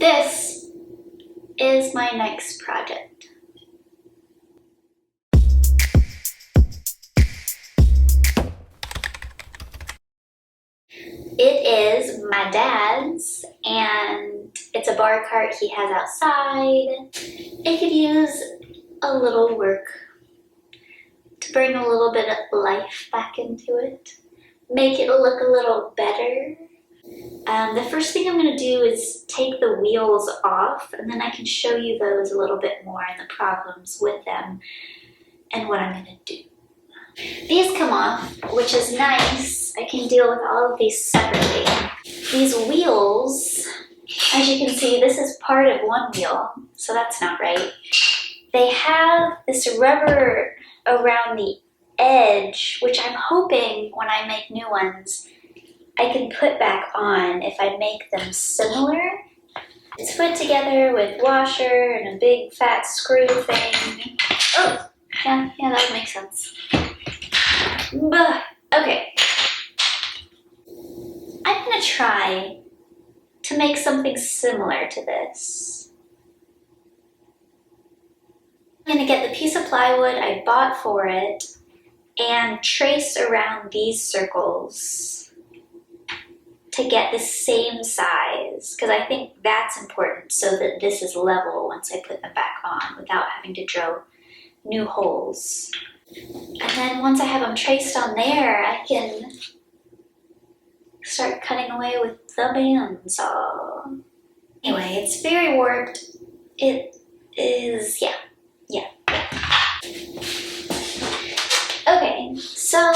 This is my next project. It is my dad's, and it's a bar cart he has outside. It could use a little work to bring a little bit of life back into it, make it look a little better. The first thing I'm going to do is take the wheels off, and then I can show you those a little bit more and the problems with them and what I'm going to do. These come off, which is nice. I can deal with all of these separately. These wheels, as you can see, this is part of one wheel, so that's not right. They have this rubber around the edge, which I'm hoping when I make new ones, I can put back on if I make them similar. It's put together with washer and a big fat screw thing. Oh, yeah, that would make sense. Okay. I'm gonna try to make something similar to this. I'm gonna get the piece of plywood I bought for it and trace around these circles to get the same size, because I think that's important so that this is level once I put them back on without having to drill new holes. And then once I have them traced on there, I can start cutting away with the bandsaw. Anyway, it's very warped. It is, yeah. Okay, so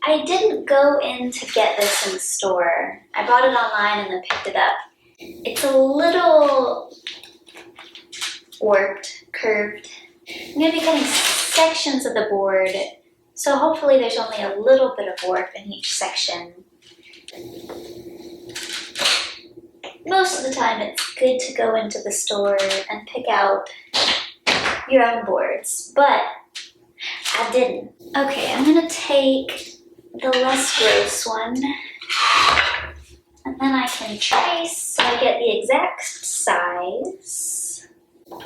I didn't go in to get this in the store. I bought it online and then picked it up. It's a little warped, curved. I'm going to be cutting sections of the board, so hopefully there's only a little bit of warp in each section. Most of the time it's good to go into the store and pick out your own boards, but I didn't. Okay, I'm going to take the less gross one, and then I can trace so I get the exact size. I'm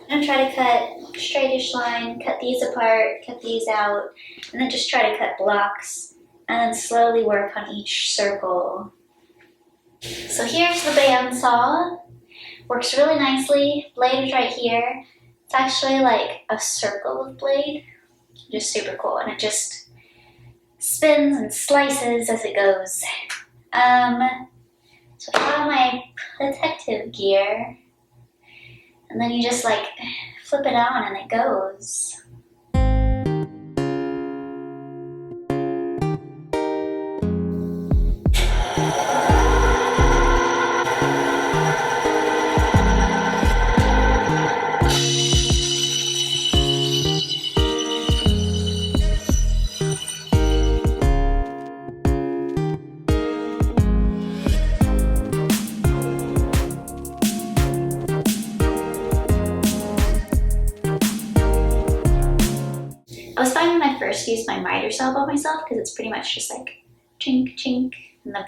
gonna try to cut straightish line, cut these apart, cut these out, and then just try to cut blocks, and then slowly work on each circle. So here's the bandsaw. Works really nicely. Blade is right here. It's actually like a circle of blade. Just super cool, and it just spins and slices as it goes. So I have my protective gear, and then you just like flip it on and it goes. I was fine when I first used my miter saw by myself because it's pretty much just like chink, chink, and the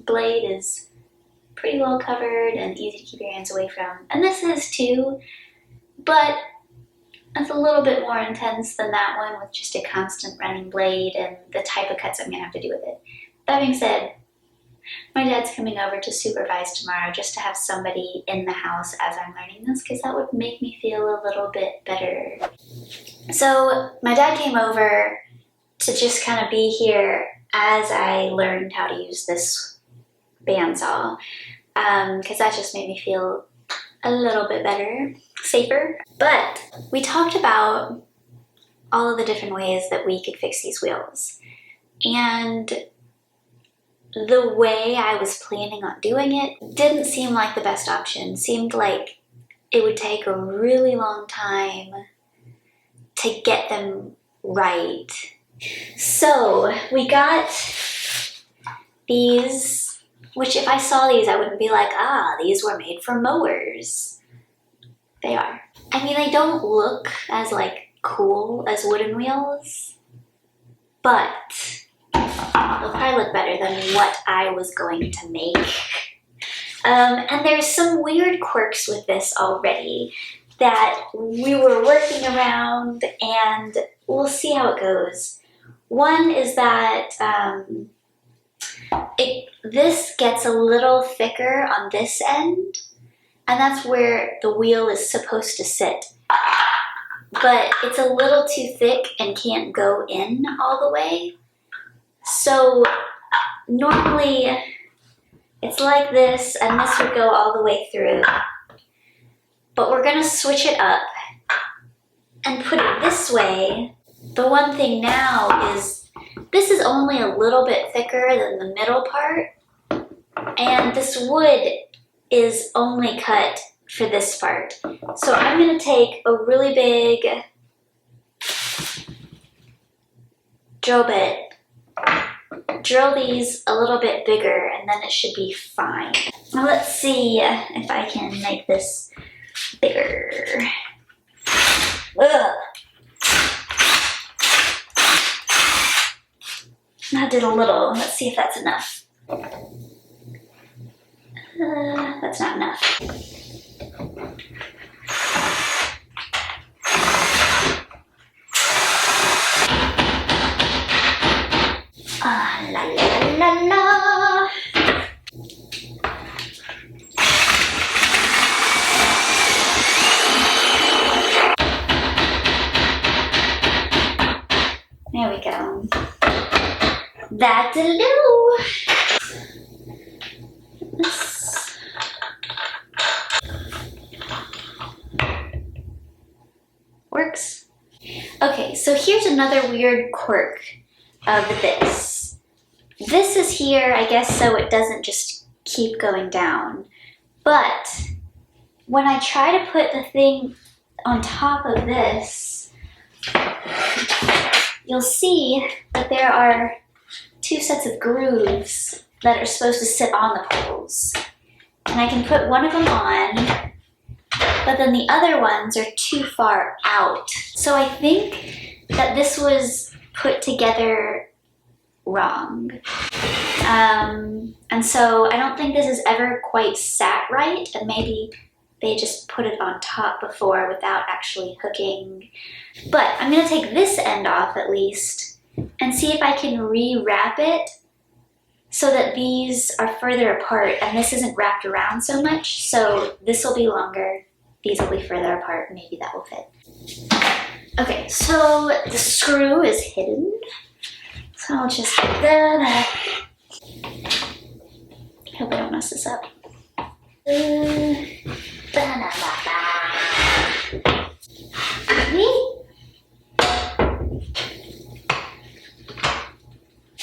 blade is pretty well covered and easy to keep your hands away from. And this is too, but it's a little bit more intense than that one with just a constant running blade and the type of cuts I'm gonna have to do with it. That being said, my dad's coming over to supervise tomorrow just to have somebody in the house as I'm learning this, because that would make me feel a little bit better. So my dad came over to just kind of be here as I learned how to use this bandsaw, because that just made me feel a little bit better, safer. But we talked about all of the different ways that we could fix these wheels, and the way I was planning on doing it didn't seem like the best option. Seemed like it would take a really long time to get them right. So we got these, which if I saw these I wouldn't be like, ah, these were made for mowers. They are. I mean, they don't look as like cool as wooden wheels, but they'll probably look better than what I was going to make. And there's some weird quirks with this already that we were working around, and we'll see how it goes. One is that this gets a little thicker on this end, and that's where the wheel is supposed to sit. But it's a little too thick and can't go in all the way. So normally it's like this, and this would go all the way through. But we're gonna switch it up and put it this way. The one thing now is this is only a little bit thicker than the middle part, and this wood is only cut for this part. So I'm gonna take a really big drill bit, drill these a little bit bigger, and then it should be fine. Now let's see if I can make this bigger. Ugh. I did a little. Let's see if that's enough. That's not enough. Ah, la la la la. There we go. That'll do. This. Works. Okay, so here's another weird quirk of this. This is here, I guess, so it doesn't just keep going down. But when I try to put the thing on top of this, you'll see that there are two sets of grooves that are supposed to sit on the poles. And I can put one of them on, but then the other ones are too far out. So I think that this was put together wrong. And so I don't think this is ever quite sat right, and maybe they just put it on top before without actually hooking. But I'm gonna take this end off at least and see if I can re-wrap it so that these are further apart and this isn't wrapped around so much. So this will be longer, these will be further apart, maybe that will fit. Okay, so the screw is hidden. So I'll just get that up. I hope I don't mess this up.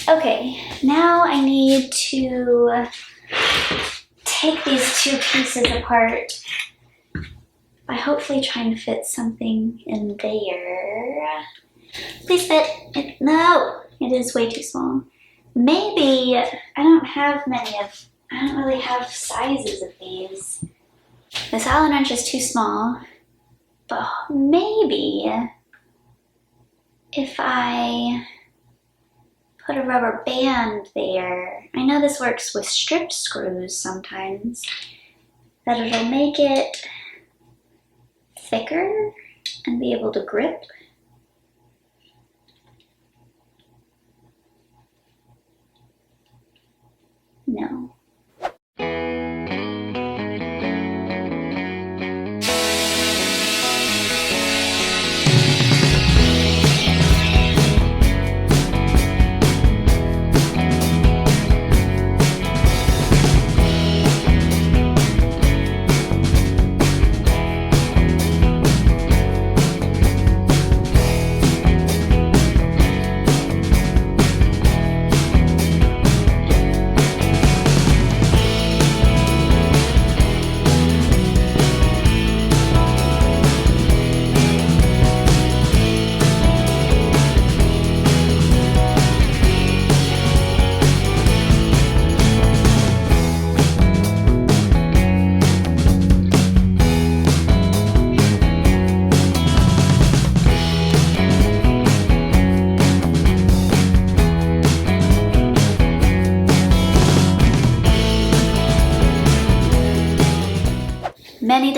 Okay, now I need to take these two pieces apart by hopefully trying to fit something in there. Please fit. No, it is way too small. Maybe I don't really have sizes of these. This Allen wrench is too small, but maybe if I put a rubber band there, I know this works with strip screws sometimes, that it'll make it thicker and be able to grip. No.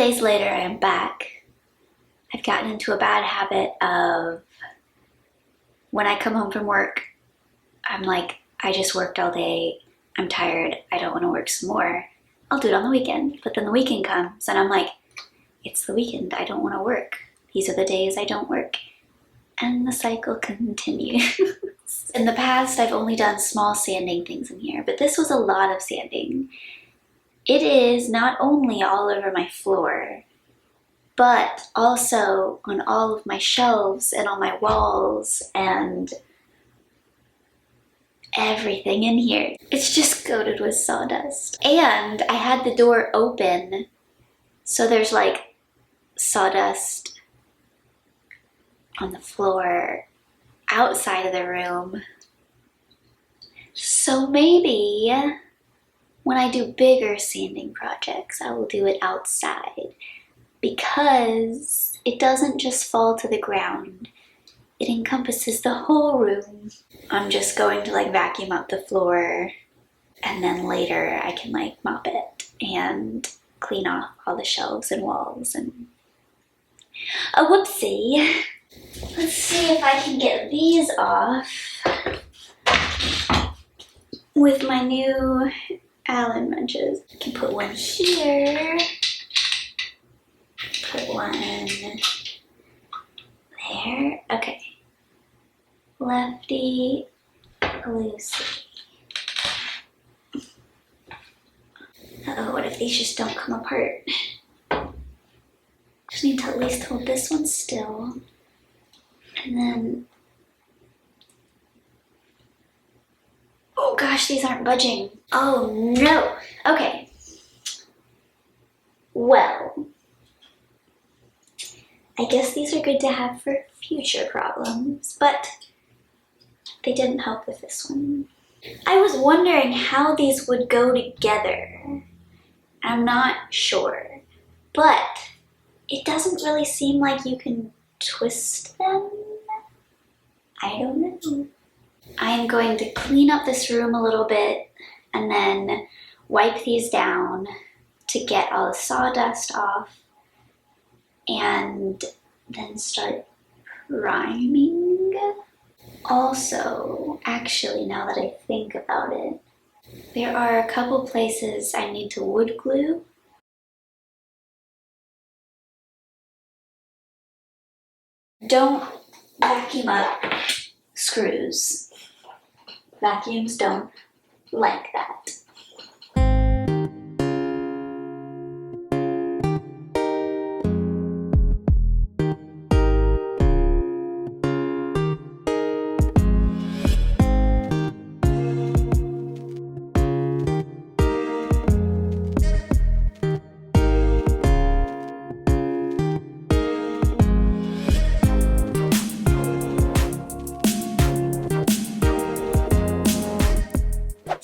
days later, I am back. I've gotten into a bad habit of when I come home from work, I'm like, I just worked all day. I'm tired. I don't want to work some more. I'll do it on the weekend. But then the weekend comes and I'm like, it's the weekend. I don't want to work. These are the days I don't work. And the cycle continues. In the past, I've only done small sanding things in here, but this was a lot of sanding. It is not only all over my floor, but also on all of my shelves and on my walls and everything in here. It's just coated with sawdust. And I had the door open, so there's like sawdust on the floor outside of the room. So maybe when I do bigger sanding projects, I will do it outside because it doesn't just fall to the ground. It encompasses the whole room. I'm just going to like vacuum up the floor and then later I can like mop it and clean off all the shelves and walls and a whoopsie. Let's see if I can get these off with my new Allen wrenches. I can put one here, put one there. Okay. Lefty, loosey. Uh-oh, what if these just don't come apart? Just need to at least hold this one still. And then, oh gosh, these aren't budging. Oh no. Okay. Well, I guess these are good to have for future problems, but they didn't help with this one. I was wondering how these would go together. I'm not sure, but it doesn't really seem like you can twist them. I don't know. I am going to clean up this room a little bit and then wipe these down to get all the sawdust off and then start priming. Also, actually, now that I think about it, there are a couple places I need to wood glue. Don't vacuum up screws. Vacuums don't like that.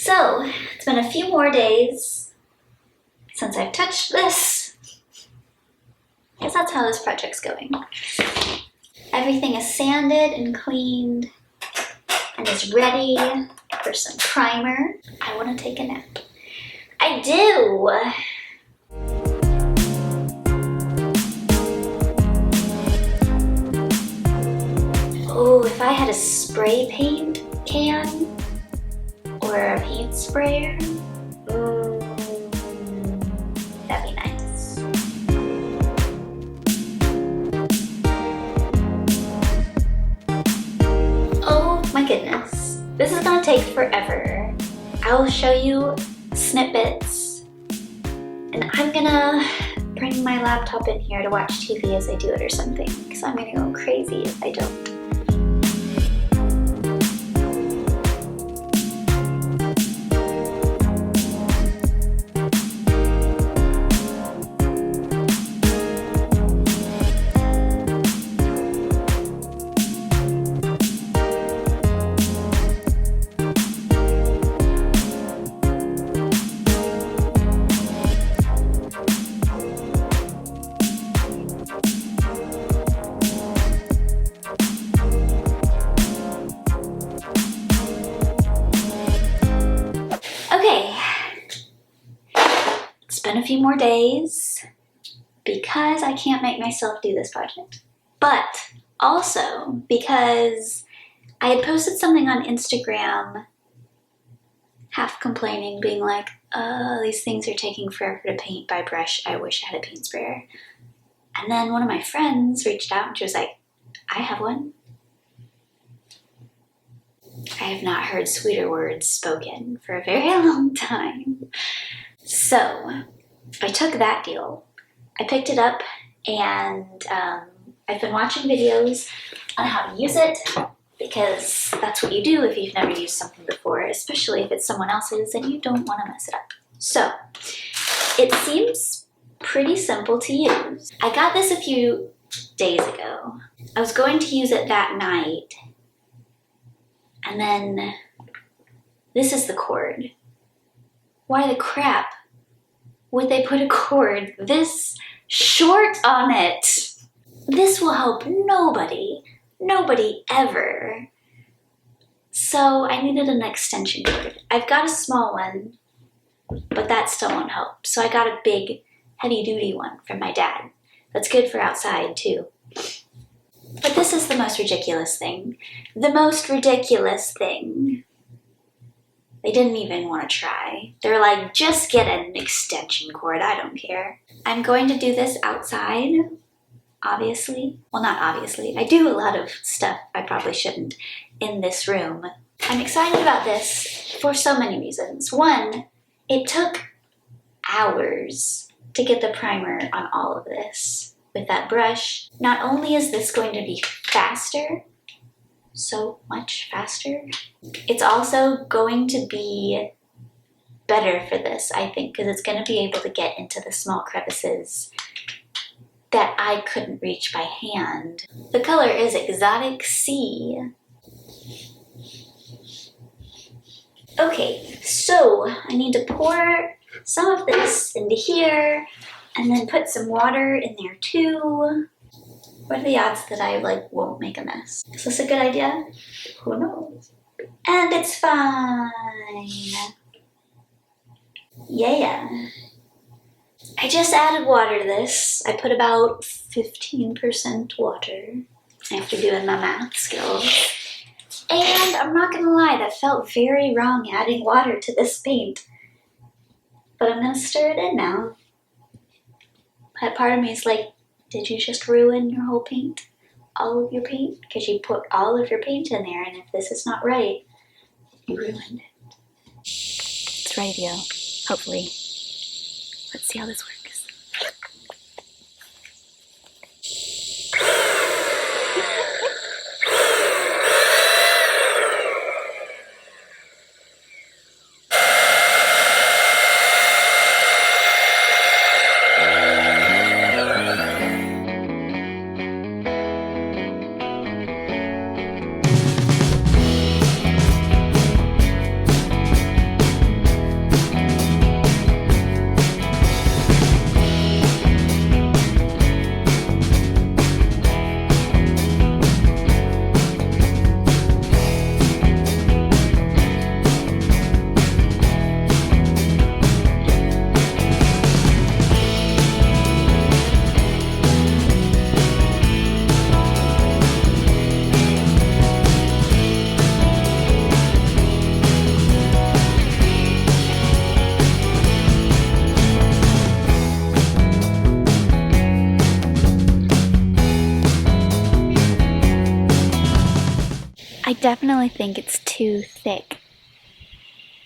So, it's been a few more days since I've touched this. I guess that's how this project's going. Everything is sanded and cleaned and is ready for some primer. I want to take a nap. I do! Oh, if I had a spray paint can or a paint sprayer, that'd be nice. Oh my goodness, this is gonna take forever. I will show you snippets and I'm gonna bring my laptop in here to watch TV as I do it or something because I'm gonna go crazy if I don't. Okay, it's been a few more days. because I can't make myself do this project, but also because I had posted something on Instagram, half complaining, being like, oh, these things are taking forever to paint by brush. I wish I had a paint sprayer. And then one of my friends reached out and she was like, I have one. I have not heard sweeter words spoken for a very long time. So I took that deal. I picked it up and I've been watching videos on how to use it because that's what you do if you've never used something before, especially if it's someone else's and you don't want to mess it up. So it seems pretty simple to use. I got this a few days ago. I was going to use it that night, and then this is the cord. Why the crap would they put a cord this short on it? This will help nobody ever. So I needed an extension cord. I've got a small one, but that still won't help. So I got a big, heavy-duty one from my dad. That's good for outside too. But this is the most ridiculous thing. The most ridiculous thing. They didn't even want to try. They're like, just get an extension cord, I don't care. I'm going to do this outside, obviously. Well, not obviously. I do a lot of stuff I probably shouldn't in this room. I'm excited about this for so many reasons. One, it took hours to get the primer on all of this with that brush. Not only is this going to be faster, so much faster, it's also going to be better for this, I think, because it's going to be able to get into the small crevices that I couldn't reach by hand. The color is Exotic Sea. Okay, so I need to pour some of this into here and then put some water in there too. What are the odds that I won't make a mess? Is this a good idea? Who knows? And it's fine. Yeah. I just added water to this. I put about 15% water after doing my math skills. And I'm not gonna lie, that felt very wrong adding water to this paint. But I'm gonna stir it in now. That part of me is like, did you just ruin your whole paint? All of your paint? Because you put all of your paint in there, and if this is not right, you ruined it. It's ready to go, hopefully. Let's see how this works. I definitely think it's too thick,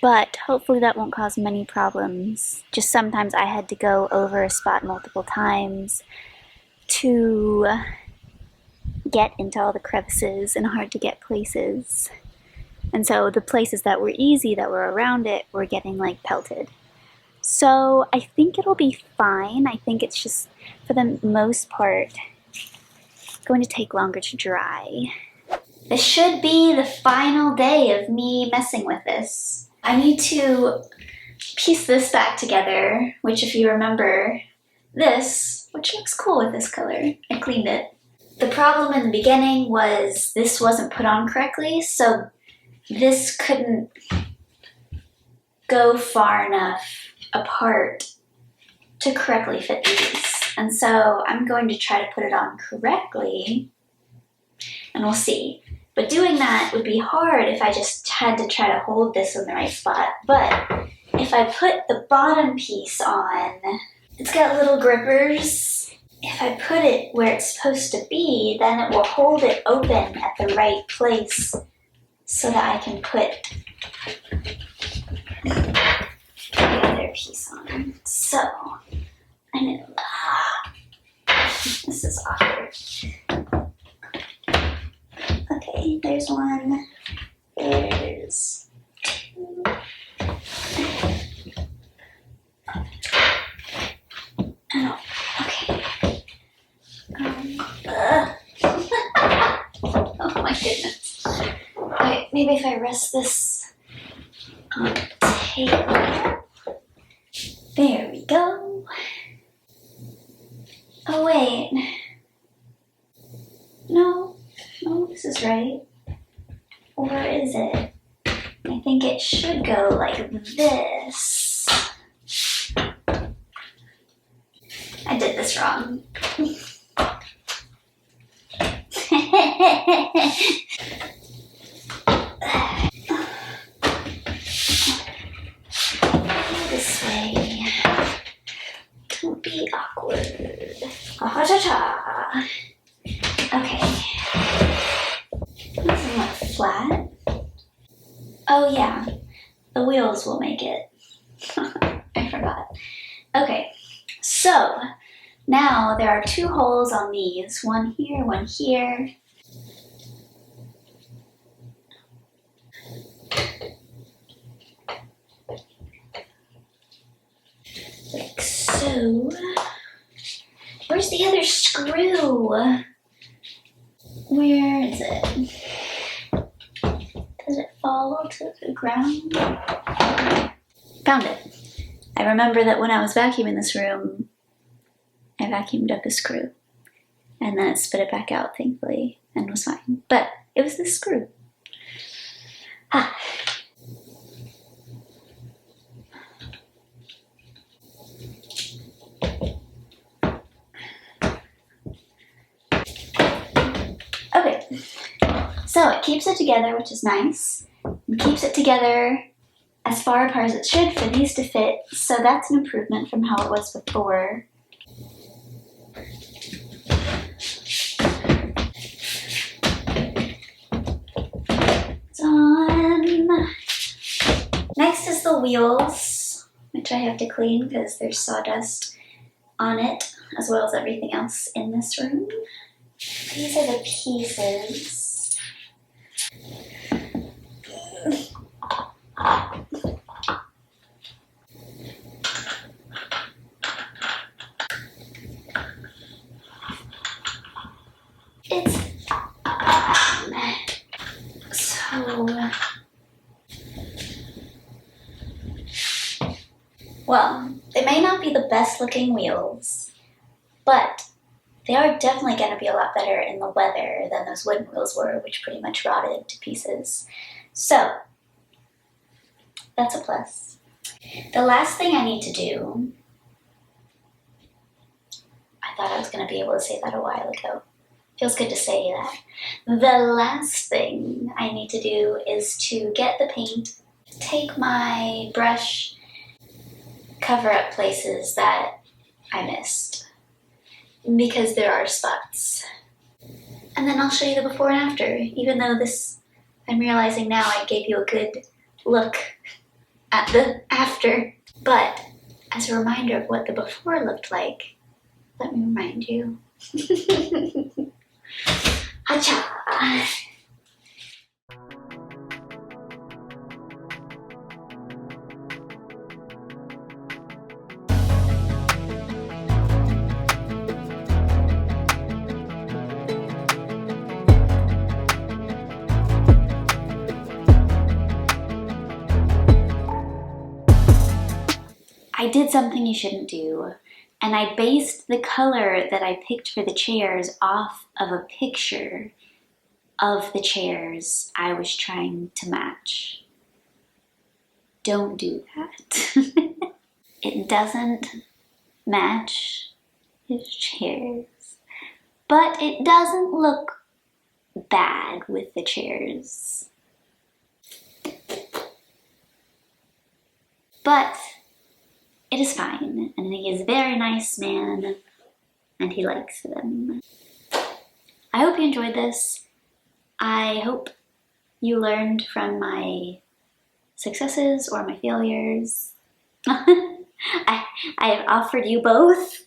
but hopefully that won't cause many problems. Just sometimes I had to go over a spot multiple times to get into all the crevices and hard to get places. And so the places that were easy, that were around it, were getting pelted. So I think it'll be fine. I think it's just, for the most part, going to take longer to dry. This should be the final day of me messing with this. I need to piece this back together, which if you remember this, which looks cool with this color, I cleaned it. The problem in the beginning was this wasn't put on correctly, so this couldn't go far enough apart to correctly fit these. And so I'm going to try to put it on correctly, and we'll see. But doing that would be hard if I just had to try to hold this in the right spot. But if I put the bottom piece on, it's got little grippers. If I put it where it's supposed to be, then it will hold it open at the right place so that I can put the other piece on. So, this is awkward. Okay, there's one, there's two. Oh, okay. Oh my goodness. Okay, maybe if I rest this on the table. There we go. Oh wait. No, this is right. Or is it? I think it should go like this. I did this wrong. This way. Don't be awkward. Ah, cha cha. Okay. Doesn't look flat. Oh yeah, the wheels will make it. I forgot. Okay, so now there are two holes on these. One here, one here. Like so. Where's the other screw? Where is it? Does it fall to the ground? Found it. I remember that when I was vacuuming this room, I vacuumed up a screw. And then it spit it back out, thankfully, and was fine. But it was this screw. Ah. Okay, so it keeps it together, which is nice. It keeps it together as far apart as it should for these to fit, so that's an improvement from how it was before. It's on. Next is the wheels, which I have to clean because there's sawdust on it, as well as everything else in this room. These are the pieces. It's so, well, they may not be the best looking wheels, but they are definitely going to be a lot better in the weather than those wooden wheels were, which pretty much rotted to pieces. So, that's a plus. The last thing I need to do, I thought I was going to be able to say that a while ago. Feels good to say that. The last thing I need to do is to get the paint, take my brush, cover up places that I missed, because there are spots. And then I'll show you the before and after, even though this, I'm realizing now I gave you a good look at the after. But as a reminder of what the before looked like, let me remind you. Hacha! I did something you shouldn't do, and I based the color that I picked for the chairs off of a picture of the chairs I was trying to match. Don't do that. It doesn't match his chairs. But it doesn't look bad with the chairs. But it is fine, and he is a very nice man, and he likes them. I hope you enjoyed this. I hope you learned from my successes or my failures. I've offered you both.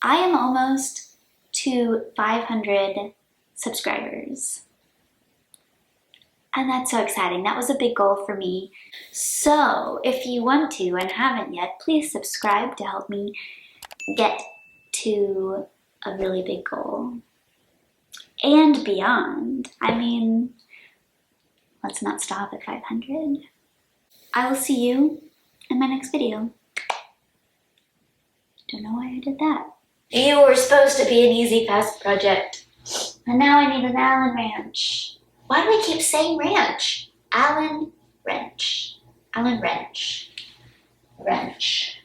I am almost to 500 subscribers. And that's so exciting. That was a big goal for me. So if you want to and haven't yet, please subscribe to help me get to a really big goal. And beyond. I mean, let's not stop at 500. I will see you in my next video. Don't know why I did that. You were supposed to be an easy fast project. And now I need an Allen wrench. Why do I keep saying ranch? Allen wrench. Allen wrench. Wrench.